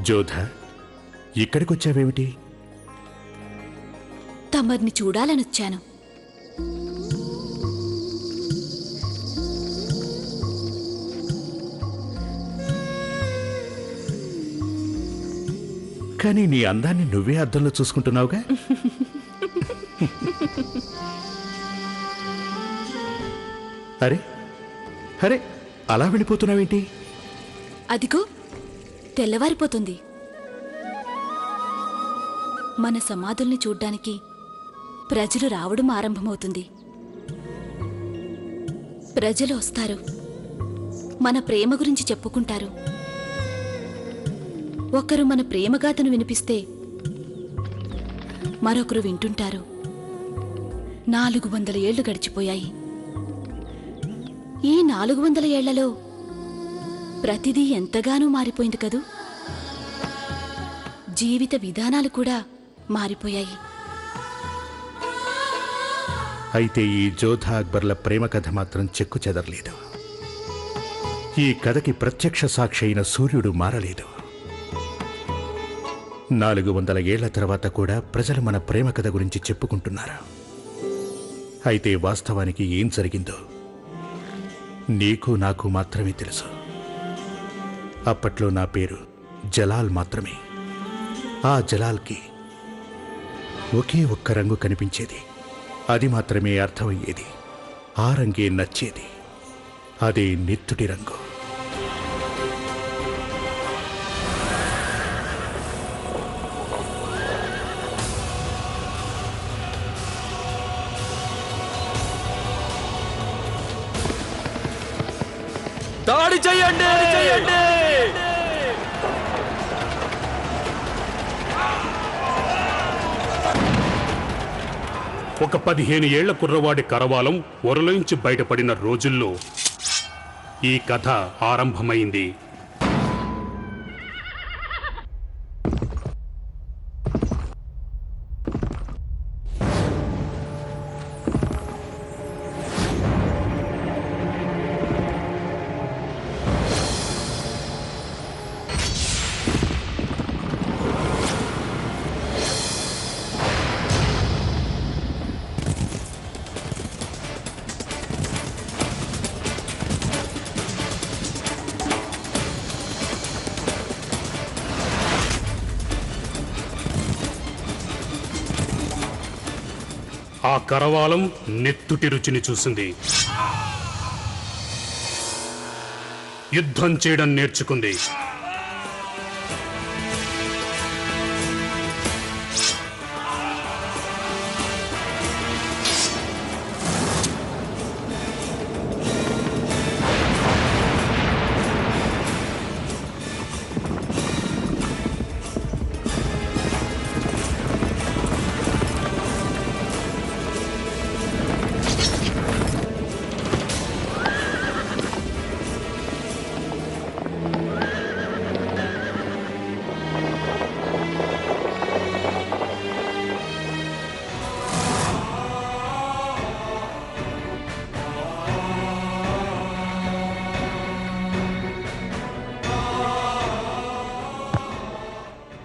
జోధ, ఇక్కడికొచ్చావేమిటి? తమర్ని చూడాలనొచ్చాను. కానీ నీ అందాన్ని నువ్వే అద్దంలో చూసుకుంటున్నావుగా. అరే అరే, అలా వెళ్ళిపోతున్నావేంటి? అదిగో తెల్లవారిపోతుంది. మన సమాధుల్ని చూడ్డానికి ప్రజలు రావడం ఆరంభమవుతుంది. ప్రజలు వస్తారు, మన ప్రేమ గురించి చెప్పుకుంటారు. ఒకరు మన ప్రేమగాథను వినిపిస్తే మరొకరు వింటుంటారు. 400 ఏళ్లు గడిచిపోయాయి. ఈ 400 ఏళ్లలో ప్రతిదీ ఎంతగానో మారిపోయింది కదూ. జీవిత విధానాలు కూడా మారిపోయాయి. అయితే ఈ జోధా అక్బర్ల ప్రేమ కథ మాత్రం చెక్కు చెదరలేదు. ఈ కథకి ప్రత్యక్ష సాక్షి అయిన సూర్యుడు మారలేదు. 400 ఏళ్ల తర్వాత కూడా ప్రజలు మన ప్రేమ కథ గురించి చెప్పుకుంటున్నారు. అయితే వాస్తవానికి ఏం జరిగిందో నీకు నాకు మాత్రమే తెలుసు. అప్పట్లో నా పేరు జలాల్ మాత్రమే. ఆ జలాల్కి ఒకే ఒక్క రంగు కనిపించేది. అది మాత్రమే అర్థమయ్యేది. ఆ రంగే నచ్చేది. అదే నెత్తుటి రంగు. దాడి చేయండి! ఒక 15 ఏళ్ల కుర్రవాడి కరవాలం ఒరలోంచి బయటపడిన రోజుల్లో ఈ కథ ఆరంభమైంది. ఆ కరవాలం నెత్తుటి రుచిని చూసింది. యుద్ధం చేయడం నేర్చుకుంది.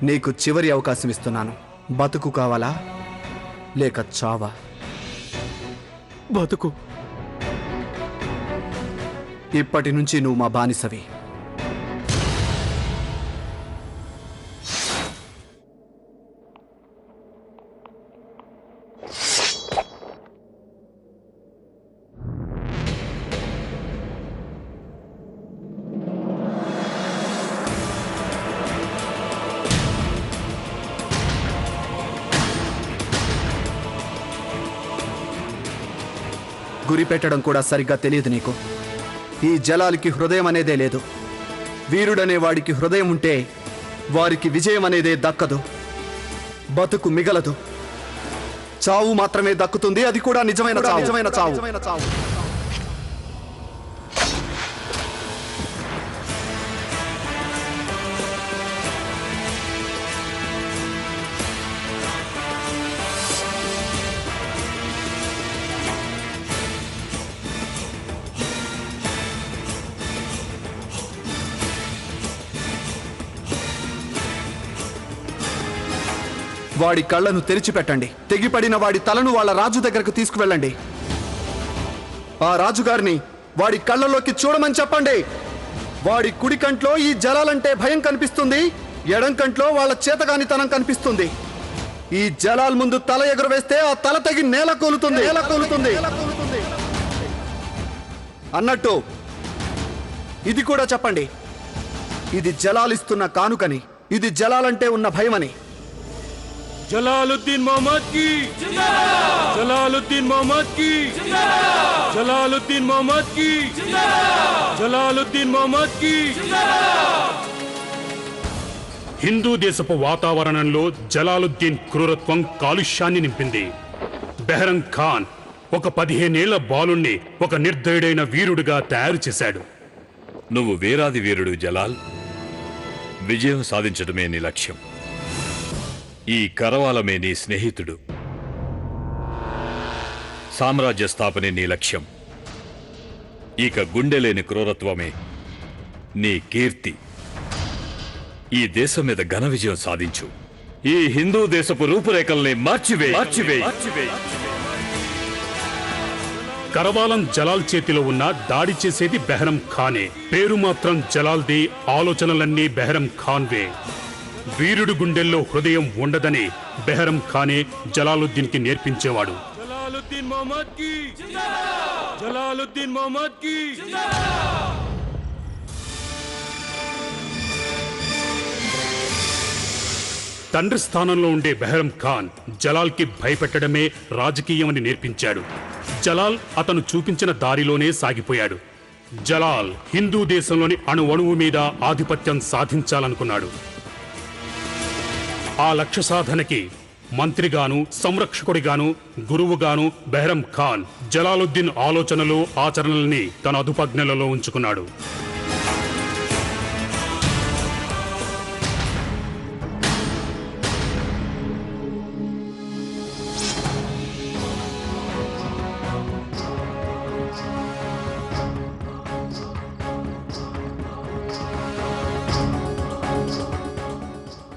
నీకు చివరి అవకాశం ఇస్తున్నాను. బతుకు కావాలా లేక చావా? బతుకు. ఇప్పటి నుంచి నువ్వు మా బానిసవి. గురి పెట్టడం కూడా సరిగ్గా తెలియదు నీకు. ఈ జలాలకి హృదయం అనేదే లేదు. వీరుడనే వాడికి హృదయం ఉంటే వారికి విజయం అనేదే దక్కదు. బతుకు మిగలదు. చావు మాత్రమే దక్కుతుంది. అది కూడా నిజమైన చావు. వాడి కళ్ళను తెరిచిపెట్టండి. తెగిపడిన వాడి తలను వాళ్ళ రాజు దగ్గరకు తీసుకువెళ్ళండి. ఆ రాజుగారిని వాడి కళ్ళలోకి చూడమని చెప్పండి. వాడి కుడి కంట్లో ఈ జలాలంటే భయం కనిపిస్తుంది, ఎడం కంట్లో వాళ్ళ చేతగానితనం కనిపిస్తుంది. ఈ జలాల ముందు తల ఎగురవేస్తే ఆ తల తెగి నేల కూలుతుంది. అన్నట్టు ఇది కూడా చెప్పండి. ఇది జలాలిస్తున్న కానుకని, ఇది జలాలంటే ఉన్న భయమని. జలాలుద్దీన్ మొహమ్మద్ కి జలాలుద్దీన్ మొహమ్మద్ కి జలాలుద్దీన్ మొహమ్మద్ కి జలాలుద్దీన్ మొహమ్మద్ కి. హిందూ దేశపు వాతావరణంలో జలాలుద్దీన్ క్రూరత్వం కాలుష్యాన్ని నింపింది. బెహరం ఖాన్ ఒక 15 ఏళ్ల బాలుణ్ణి ఒక నిర్దయుడైన వీరుడిగా తయారు చేశాడు. నువ్వు వీరాది వీరుడు జలాల్. విజయం సాధించడమే నీ లక్ష్యం. ఈ కరవాలమే నీ స్నేహితుడు. సామ్రాజ్య స్థాపనే నీ లక్ష్యం. ఇక గుండెలేని క్రూరత్వమే నీ కీర్తి. ఈ దేశం మీద ఘన విజయం సాధించు. ఈ హిందూ దేశపు రూపురేఖల్ని మార్చివే. కరవాలం జలాల్ చేతిలో ఉన్న దాడి చేసేది బెహరం ఖానే. పేరు మాత్రం జలాల్ది, ఆలోచనలన్నీ బెహరం ఖాన్వే. వీరుడు గుండెల్లో హృదయం ఉండదని బెహరం ఖానే జలాలుద్దీన్ కి నేర్పించేవాడు. జలాలుద్దీన్ మొహమ్మద్ కి జలాలుద్దీన్ మొహమ్మద్ కి. తండ్రి స్థానంలో ఉండే బెహరం ఖాన్ జలాల్ కి భయపెట్టడమే రాజకీయమని నేర్పించాడు. జలాల్ అతను చూపించిన దారిలోనే సాగిపోయాడు. జలాల్ హిందూ దేశంలోని అణువణువు మీద ఆధిపత్యం సాధించాలనుకున్నాడు. ఆ లక్ష్య సాధనకి మంత్రిగాను, సంరక్షకుడిగాను, గురువుగాను బెహరం ఖాన్ జలాలుద్దీన్ ఆలోచనలు, ఆచరణల్ని తన అదుపజ్ఞలలో ఉంచుకున్నాడు.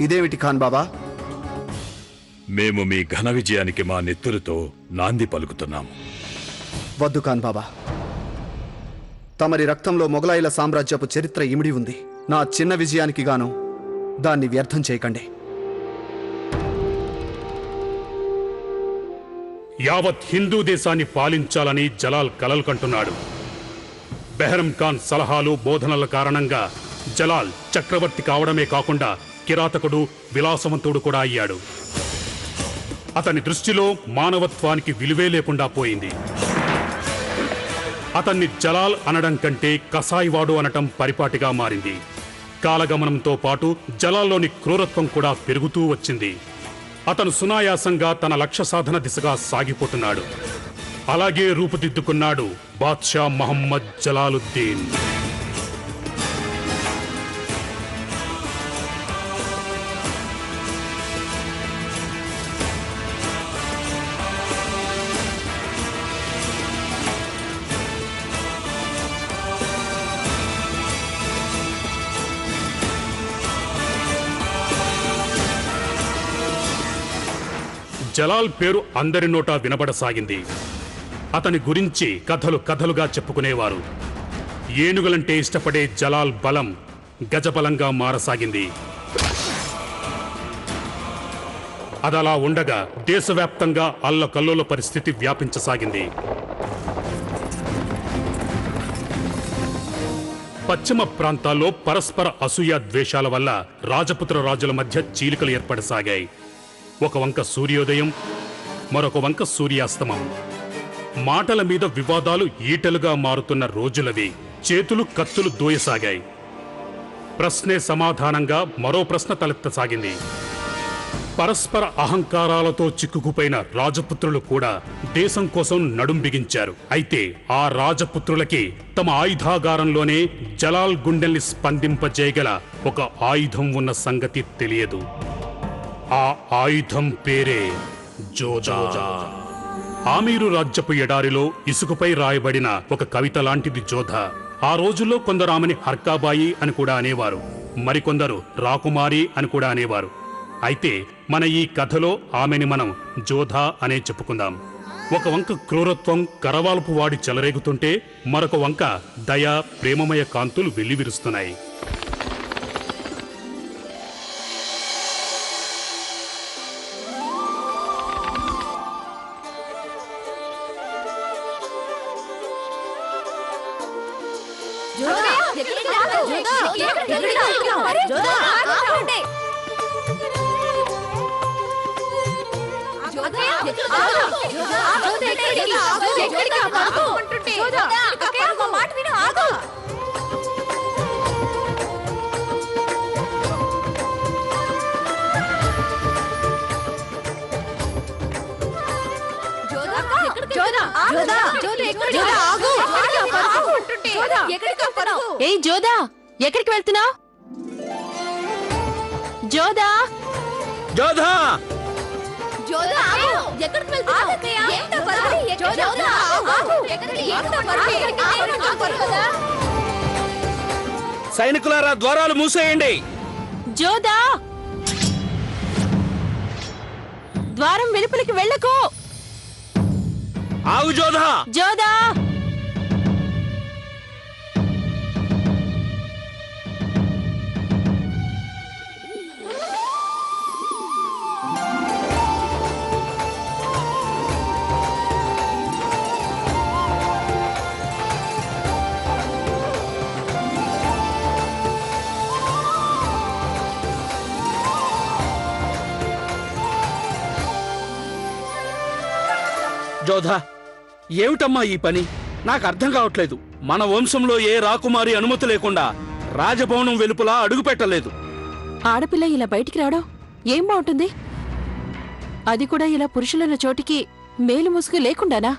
ఇదేమిటి ఖాన్ బాబా? మేము మీ ఘన విజయానికి మా నెత్తురుతో నాంది పలుకుతున్నాము. వద్దు ఖాన్ బాబా. తమరి రక్తంలో మొగలాయిల సామ్రాజ్యపు చరిత్ర ఇమిడి ఉంది. నా చిన్న విజయానికి గాను దాన్ని వ్యర్థం చేయకండి. యావత్ హిందూ దేశాన్ని పాలించాలని జలాల్ కలలు కంటున్నాడు. బెహరం ఖాన్ సలహాలు, బోధనల కారణంగా జలాల్ చక్రవర్తి కావడమే కాకుండా కిరాతకుడు, విలాసవంతుడు కూడా అయ్యాడు. అతని దృష్టిలో మానవత్వానికి విలువే లేకుండా పోయింది. అతన్ని జలాల్ అనడం కంటే కసాయివాడు అనటం పరిపాటిగా మారింది. కాలగమనంతో పాటు జలాల్లోని క్రూరత్వం కూడా పెరుగుతూ వచ్చింది. అతను సునాయాసంగా తన లక్ష్య సాధన దిశగా సాగిపోతున్నాడు. అలాగే రూపుదిద్దుకున్నాడు బాద్షా మహమ్మద్ జలాలుద్దీన్. జలాల్ పేరు అందరి నోటా వినబడసాగింది. అతని గురించి కథలు కథలుగా చెప్పుకునేవారు. ఏనుగులంటే ఇష్టపడే జలాల్ బలం గజబలంగా మారసాగింది. అదలా ఉండగా దేశవ్యాప్తంగా అల్లకల్లోల పరిస్థితి వ్యాపించసాగింది. పశ్చిమ ప్రాంతాల్లో పరస్పర అసూయ ద్వేషాల వల్ల రాజపుత్ర రాజుల మధ్య చీలికలు ఏర్పడసాగాయి. ఒక వంక సూర్యోదయం, మరొక వంక సూర్యాస్తమం. మాటల మీద వివాదాలు ఈటలుగా మారుతున్న రోజులవి. చేతులు కత్తులు దూయసాగాయి. ప్రశ్నే సమాధానంగా మరో ప్రశ్న తలెత్తసాగింది. పరస్పర అహంకారాలతో చిక్కుకుపోయిన రాజపుత్రులు కూడా దేశం కోసం నడుం బిగించారు. అయితే ఆ రాజపుత్రులకి తమ ఆయుధాగారంలోనే జలాల్ గుండెల్ని స్పందింపజేయగల ఒక ఆయుధం ఉన్న సంగతి తెలియదు. ఆ ఆయుధం పేరే జోధా. ఆమీరు రాజ్యపు ఎడారిలో ఇసుకపై రాయబడిన ఒక కవిత లాంటిది జోధా. ఆ రోజుల్లో కొందరు ఆమెని హర్కాబాయి అని కూడా అనేవారు, మరికొందరు రాకుమారి అని కూడా అనేవారు. అయితే మన ఈ కథలో ఆమెని మనం జోధా అనే చెప్పుకుందాం. ఒక వంక క్రూరత్వం కరవాల్పు వాడి చెలరేగుతుంటే మరొక వంక దయ ప్రేమమయ కాంతులు వెల్లివిరుస్తున్నాయి. ఏయ్ జోదా, ఎక్కడికి వెళ్తున్నావు? జోదా, జోధా! సైనికులారా, ద్వారాలు మూసేయండి. జోదా, ద్వారం వెలుపలికి వెళ్ళకు. ఆగు జోధా! జోదా, జోధా, ఏమిటమ్మా ఈ పని? నాకు అర్థం కావట్లేదు. మన వంశంలో ఏ రాకుమారి అనుమతి లేకుండా రాజభవనం వెలుపల అడుగు పెట్టలేదు. ఆడపిల్ల ఇలా బయటికి రావడం ఏం బాగుంటుంది? అది కూడా ఇలా పురుషులున్న చోటికి మేలు ముసుగు లేకుండానా?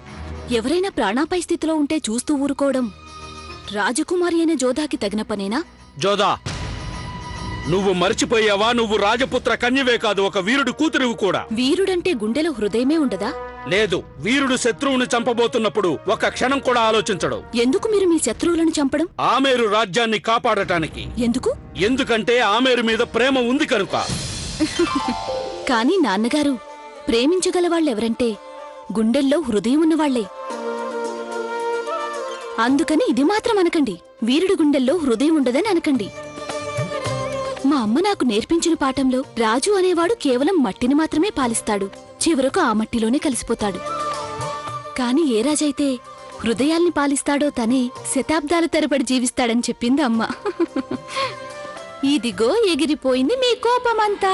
ఎవరైనా ప్రాణాపాయ స్థితిలో ఉంటే చూస్తూ ఊరుకోవడం రాజకుమారి అయిన జోధాకి తగిన పనేనా? జోధా, నువ్వు మర్చిపోయావా? నువ్వు రాజపుత్ర కన్యవే కాదు, ఒక వీరుడు కూతురువు కూడా. వీరుడంటే గుండెలో హృదయమే ఉండదా? లేదు, వీరుడు శత్రువుని చంపబోతున్నప్పుడు ఒక క్షణం కూడా ఆలోచించడు. ఎందుకు మీరు మీ శత్రువులను చంపడం? ఆమేరు రాజ్యాన్ని కాపాడటానికి. ఎందుకు? ఎందుకంటే ఆమేరు మీద ప్రేమ ఉంది కనుక. కానీ నాన్నగారు, ప్రేమించగల వాళ్ళెవరంటే గుండెల్లో హృదయం ఉన్నవాళ్లే. అందుకని ఇది మాత్రం అనకండి, వీరుడు గుండెల్లో హృదయం ఉండదని అనకండి. మా అమ్మ నాకు నేర్పించిన పాఠంలో రాజు అనేవాడు కేవలం మట్టిని మాత్రమే పాలిస్తాడు, చివరకు ఆ మట్టిలోనే కలిసిపోతాడు. కాని ఏ రాజైతే హృదయాల్ని పాలిస్తాడో తనే శతాబ్దాల తరబడి జీవిస్తాడని చెప్పింది అమ్మ. ఇదిగో ఎగిరిపోయింది మీ కోపమంతా.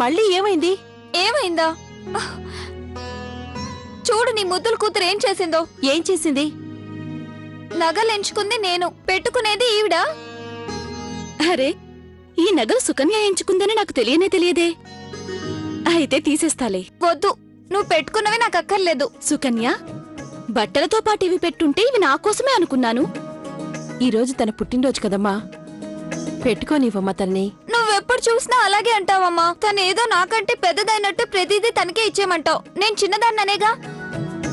మళ్ళీ ఏమైంది? ఏమైందా? చూడు, నీ ముద్దుల కూతురు ఏం చేసిందో. ఏం చేసింది? నగలెంచుకుంది నేను, పెట్టుకునేది ఈవిడ. అరే, ఈ నగలు సుకన్య ఎంచుకుందని నాకు తెలియదే. అయితే తీసేస్తాలే. వద్దు, నువ్వు పెట్టుకున్నవి నాకు అక్కర్లేదు. సుకన్య, బట్టలతో పాటు ఇవి పెట్టుంటే ఇవి నా కోసమే అనుకున్నాను. ఈరోజు తన పుట్టినరోజు కదమ్మా, పెట్టుకోనివ్వమ్మా తన్ని. నువ్వెప్పుడు చూసినా అలాగే అంటావమ్మా. తనేదో నాకంటే పెద్దదైనట్టు ప్రతిదీ తనకే ఇచ్చేయమంటావు. నేను చిన్నదాన్ననేగా.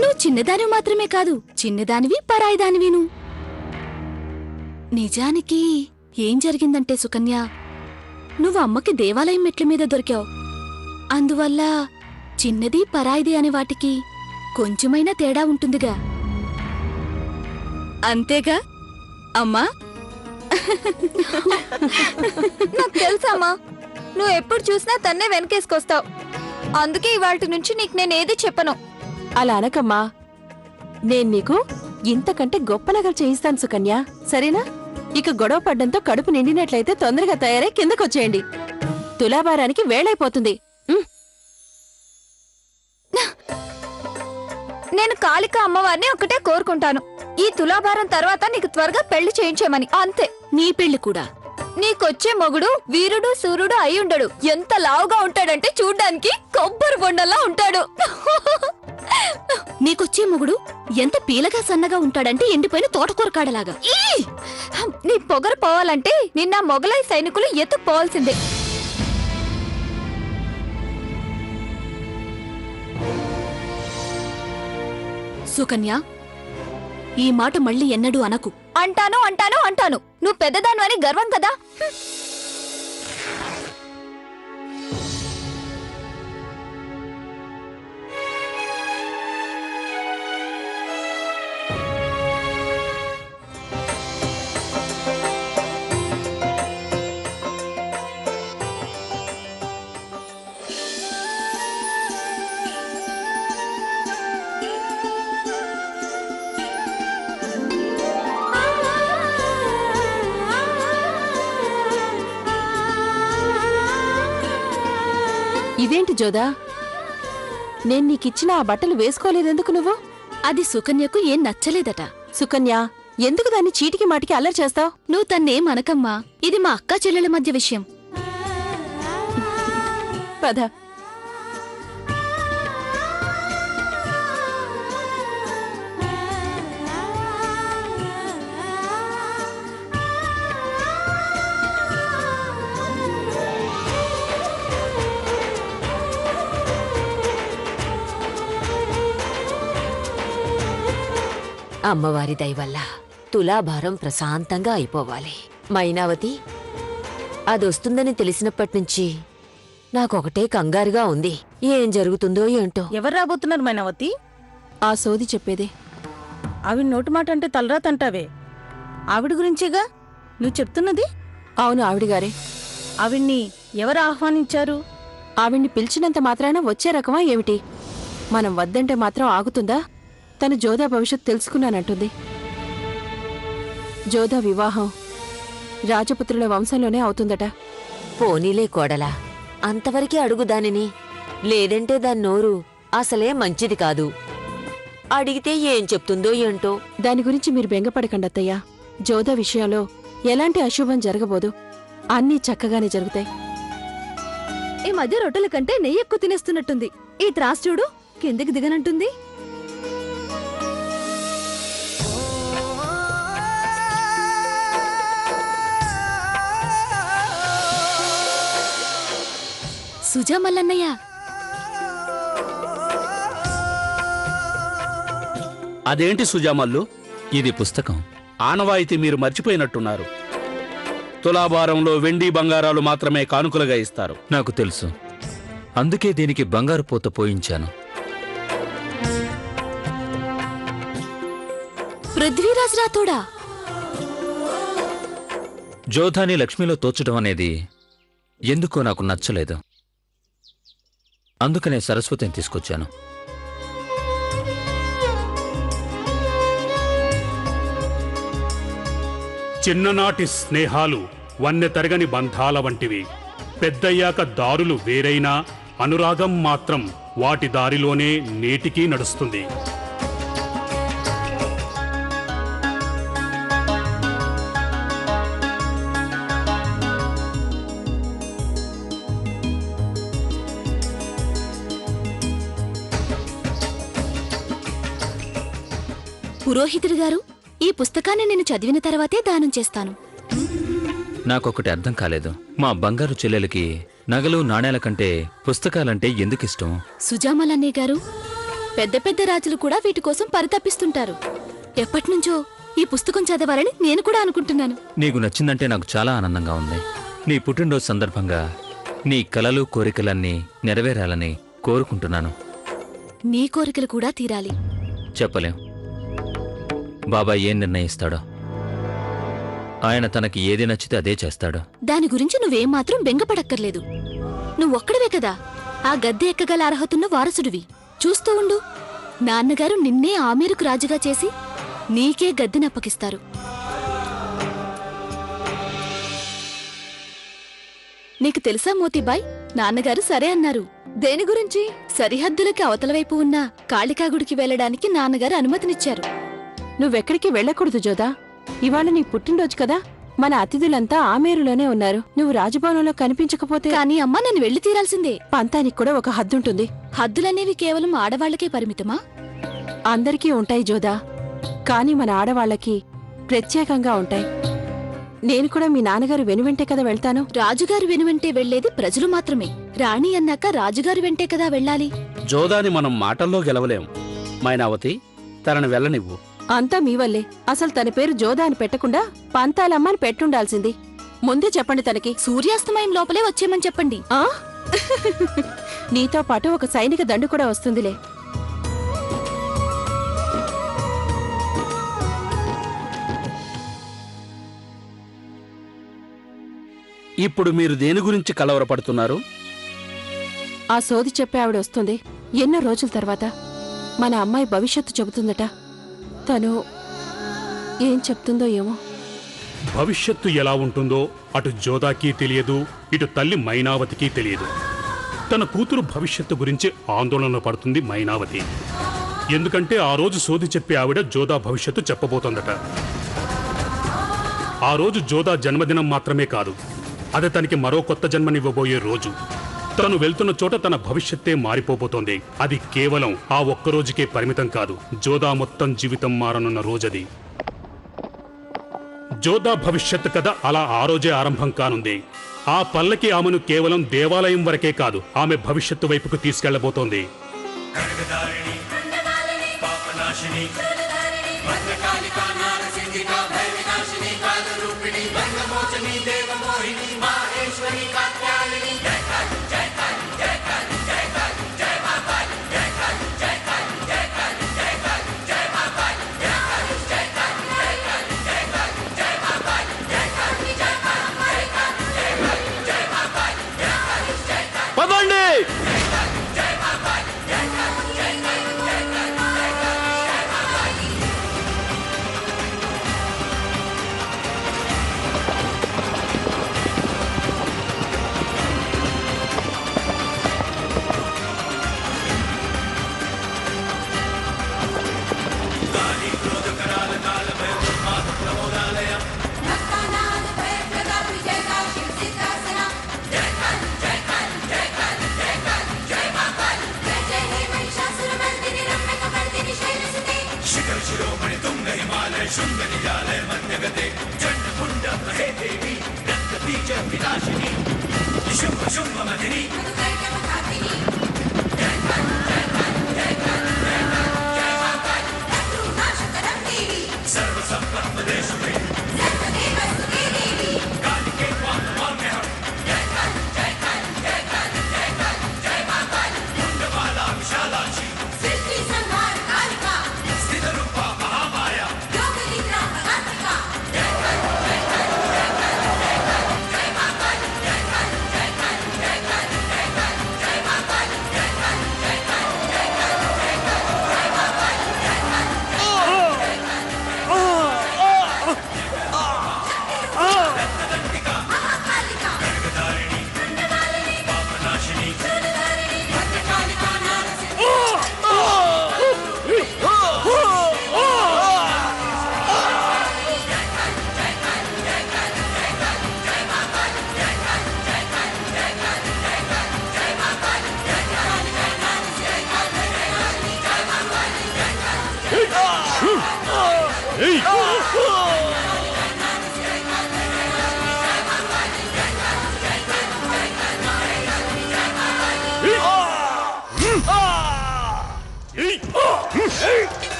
నువ్వు చిన్నదానివి మాత్రమే కాదు, చిన్నదానివి పరాయిదానివిను. నిజానికి ఏం జరిగిందంటే సుకన్య, నువ్వు అమ్మకి దేవాలయం మెట్ల మీద దొరికావు. అందువల్ల చిన్నది పరాయిది అనే వాటికి కొంచెమైనా తేడా ఉంటుందిగా. అంతేగా అమ్మా? నాకు తెలుసమ్మా, నువ్వు ఎప్పుడు చూసినా తన్నే వెనకేసుకొస్తావు. అందుకే ఇవాల్టి నుంచి నీకు నేనేది చెప్పను. అలా అనకమ్మా, నేను నీకు ఇంతకంటే గొప్ప నగలు చేయిస్తాను సుకన్య, సరేనా? ఇక గొడవ పడ్డంతో కడుపు నిండినట్లయితే తొందరగా తయారై కిందకొచ్చేయండి. తులాభారానికి వేళైపోతుంది. నేను కాళిక అమ్మవారిని ఒకటే కోరుకుంటాను, ఈ తులాభారం తర్వాత నీకు త్వరగా పెళ్లి చేయించేమని. అంతే. నీ పెళ్లి కూడా. నీకొచ్చే మొగుడు వీరుడు సూర్యుడు అయి ఉండడు. ఎంత లావుగా ఉంటాడంటే చూడ్డానికి కొబ్బరి బొండల్లా ఉంటాడు. నీకొచ్చే మొగుడు ఎంత పీలగా సన్నగా ఉంటాడంటే ఎండిపోయిన తోటకూరకాడలాగా. నీ పొగరు పోవాలంటే నిన్న మొగలై సైనికులు ఎత్తుకుపోవాల్సిందే. సుకన్య, ఈ మాట మళ్ళీ ఎన్నడూ అనకు. అంటాను అంటాను అంటాను. నువ్వు పెద్దదాను అని గర్వం కదా. ఇదేంటి జోదా, నేను నీకిచ్చిన ఆ బట్టలు వేసుకోలేదెందుకు నువ్వు? అది సుకన్యకు ఏం నచ్చలేదట. సుకన్య, ఎందుకు దాన్ని చీటికి మాటికి అల్లరి చేస్తావు? నువ్వు తన్నేం అనకమ్మా. ఇది మా అక్కా చెల్లెల మధ్య విషయం. పద. అమ్మవారి దయవల్ల తులాభారం ప్రశాంతంగా అయిపోవాలి. మైనావతి, అదొస్తుందని తెలిసినప్పటినుంచి నాకొకటే కంగారుగా ఉంది. ఏం జరుగుతుందో ఏంటో. ఎవరు రాబోతున్నారు మైనావతి? ఆ సోది చెప్పేదే. ఆవిడ నోటి మాట అంటే తలరాతంటావే. ఆవిడ గురించేగా నువ్వు చెప్తున్నది? అవును, ఆవిడిగారే. ఆవిడ్ని ఎవరు ఆహ్వానించారు? ఆవిడ్ని పిలిచినంత మాత్రాన వచ్చే రకమా ఏమిటి? మనం వద్దంటే మాత్రం ఆగుతుందా? తను జోదా భవిష్యత్ తెలుసుకున్నానంటుంది. జోదా వివాహం రాజపుత్రుల వంశంలోనే అవుతుందట. పోనీలే కోడలా, అంతవరకే అడుగు దానిని. లేదంటే దాని నోరు అసలే మంచిది కాదు. అడిగితే ఏం చెప్తుందో ఏంటో. దాని గురించి మీరు బెంగపడకండి అత్తయ్య. జోదా విషయంలో ఎలాంటి అశుభం జరగబోదు. అన్నీ చక్కగానే జరుగుతాయి. ఈ మధ్య రొట్టెల కంటే నెయ్యి ఎక్కువ తినేస్తున్నట్టుంది. ఈ త్రాసు చూడు, కిందికి దిగనంటుంది. సుజా మల్లన్నయ్య, అదేంటి సుజామల్లు, ఇది పుస్తకం. ఆనవాయితీ మీరు మర్చిపోయినట్టున్నారు. తులాభారంలో వెండి బంగారాలు మాత్రమే కానుకలుగా ఇస్తారు. నాకు తెలుసు, అందుకే దీనికి బంగారు పూత పోయించాను. పృథ్వీరాజ్ రాథోడా? జోధాని లక్ష్మిలో తోచడం అనేది ఎందుకో నాకు నచ్చలేదు. అందుకనే సరస్వతిని తీసుకొచ్చాను. చిన్ననాటి స్నేహాలు వన్నె తరగని బంధాల వంటివి. పెద్దయ్యాక దారులు వేరైనా అనురాగం మాత్రం వాటి దారిలోనే నేటికీ నడుస్తుంది. పురోహితుడు గారు, ఈ పుస్తకాన్ని నేను చదివిన తర్వాతే దానం చేస్తాను. నాకొకటి అర్థం కాలేదు. మా బంగారు చెల్లెలకి నగలు నాణేల కంటే పుస్తకాలంటే ఎందుకిష్టం? సుజామలన్నయ్య గారు, పెద్ద పెద్ద రాజులు కూడా వీటి కోసం పరితపిస్తుంటారు. ఎప్పటినుంచో ఈ పుస్తకం చదవాలని నేను కూడా అనుకుంటున్నాను. నీకు నచ్చిందంటే నాకు చాలా ఆనందంగా ఉంది. నీ పుట్టినరోజు సందర్భంగా నీ కలలు కోరికలన్నీ నెరవేరాలని కోరుకుంటున్నాను. నీ కోరికలు కూడా తీరాలి. చెప్పలేం బాబాయ్ ఏం నిర్ణయిస్తాడో. ఆయన తనకి ఏది నచ్చితే అదే చేస్తాడు. దాని గురించి నువ్వేం మాత్రం బెంగపడక్కర్లేదు. నువ్వొక్కడవే కదా ఆ గద్దె ఎక్కగల అర్హతున్న వారసుడివి. చూస్తూ ఉండు, నాన్నగారు నిన్నే ఆమేరుకు రాజుగా చేసి నీకే గద్దెనప్పగిస్తారు. నీకు తెలుసా మోతీబాయ్, నాన్నగారు సరే అన్నారు. దేని గురించి? సరిహద్దులకి అవతలవైపు ఉన్న కాళికాగుడికి వెళ్లడానికి నాన్నగారు అనుమతినిచ్చారు. నువ్వెక్కడికి వెళ్ళకూడదు జోదా. ఇవాళ నీ పుట్టినరోజు కదా, మన అతిథులంతా ఆమేరులోనే ఉన్నారు. నువ్వు రాజభవనంలో కనిపించకపోతే కానీ అమ్మా నన్ను వెళ్లి తీరాల్సిందే. పంతానికి కూడా ఒక హద్దుంటుంది. హద్దులనేవి కేవలం ఆడవాళ్లకే పరిమితమా? అందరికీ ఉంటాయి జోదా, కాని మన ఆడవాళ్లకి ప్రత్యేకంగా ఉంటాయి. నేను కూడా మీ నాన్నగారు వెనువెంటే కదా వెళ్తాను. రాజుగారి వెనువెంటే వెళ్లేది ప్రజలు మాత్రమే. రాణి అన్నాక రాజుగారి వెంటే కదా వెళ్ళాలి. జోదాని మనం మాటల్లో గెలవలేం. మైనావతి, తనని వెళ్ళనివ్వు. అంతా మీ వల్లే. అసలు తన పేరు జోదా అని పెట్టకుండా పంతాలమ్మని పెట్టుండాల్సింది. ముందే చెప్పండి తనకి. సూర్యాస్తమయం లోపలే వచ్చేమని చెప్పండి. ఆ నీతో పాటు ఒక సైనిక దండు కూడా వస్తుందిలే. ఇప్పుడు మీరు దేని గురించి కలవరపడుతున్నారు? ఆ సోది చెప్పే ఆవిడ వస్తుంది ఎన్నో రోజుల తర్వాత. మన అమ్మాయి భవిష్యత్తు చెబుతుందట. తను ఏం చెప్తుందో ఏమో. భవిష్యత్తు ఎలా ఉంటుందో అటు జోదాకి తెలియదు, ఇటు తల్లి మైనావతికి తెలియదు. తన కూతురు భవిష్యత్తు గురించి ఆందోళన పడుతుంది మైనావతి. ఎందుకంటే ఆ రోజు సోది చెప్పే ఆవిడ జోదా భవిష్యత్తు చెప్పబోతోందట. ఆ రోజు జోదా జన్మదినం మాత్రమే కాదు, అది తనకి మరో కొత్త జన్మనివ్వబోయే రోజు. తను వెళ్తున్న చోట తన భవిష్యత్తే మారిపోబోతోంది. అది కేవలం ఆ ఒక్క రోజుకే పరిమితం కాదు, జోదా మొత్తం జీవితం మారనున్న రోజది. జోదా భవిష్యత్తు కథ అలా ఆ రోజే ఆరంభం కానుంది. ఆ పల్లకి ఆమెను కేవలం దేవాలయం వరకే కాదు, ఆమె భవిష్యత్తు వైపుకు తీసుకెళ్లబోతోంది. పదండి.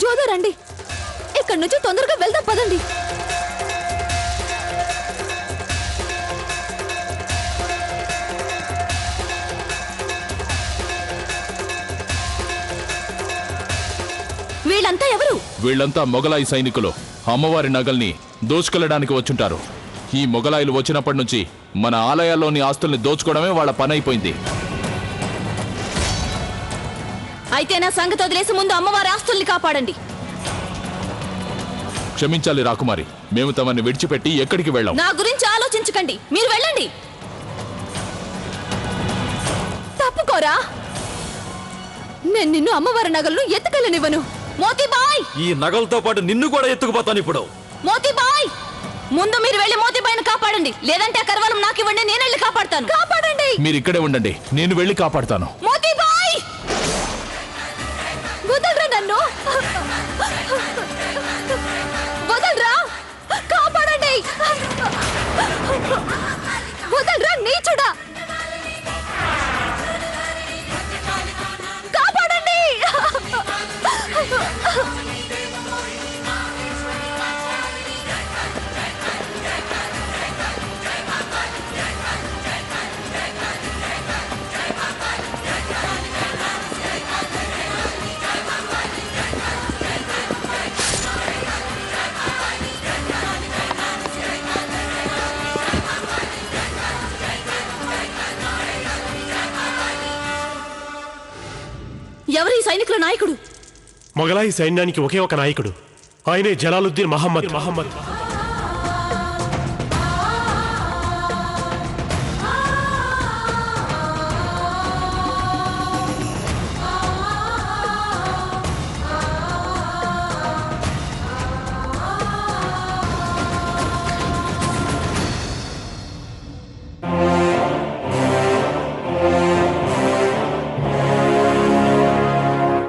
జోదా రండి, ఇక్కడి నుంచి తొందరగా వెళ్దాం పదండి. వీళ్ళంతా ఎవరు? వీళ్ళంతా మొగలాయి సైనికులు. అమ్మవారి నగల్ని దోచుకెళ్లడానికి వచ్చుంటారు. ఈ మొగలాయిలు వచ్చినప్పటి నుంచి మన ఆలయాల్లోని ఆస్తుల్ని దోచుకోవడమే వాళ్ళ పని అయిపోయింది. అయితే నా సంగతి వదిలేసి ముందు అమ్మవారి ఆస్తుల్ని కాపాడండి. క్షమించాలి రాకుమారి, మేము తమని విడిచిపెట్టి ఎక్కడికి వెళ్ళాం. నా గురించి ఆలోచించకండి, మీరు వెళ్ళండి. తప్పుకోరా, నేను నిన్ను అమ్మవారి నగలను ఎత్తుకెళ్ళనివ్వను. మోతీబాయ్, ఈ నగలతో పాటు నిన్ను కూడా ఎత్తుకుపోతాను ఇప్పుడు. మోతీబాయ్, ముందు మీరు వెళ్ళి మోతీబాయిని కాపాడండి, లేదంటే ఆ కరవాలం నాకు ఇవ్వండి, నేను వెళ్ళి కాపాడతాను. కాపాడండి. మీరు ఇక్కడే ఉండండి, నేను వెళ్ళి కాపాడుతాను. మోతీబాయ్, వదలరా నన్ను, వదలరా, కాపాడండి, వదలరా నీచుడా, కాపాడండి. ఎవరి సైనికుల నాయకుడు? మొగలాయి సైన్యానికి ఒకే ఒక నాయకుడు, ఆయనే జలాలుద్దీన్ మహమ్మద్.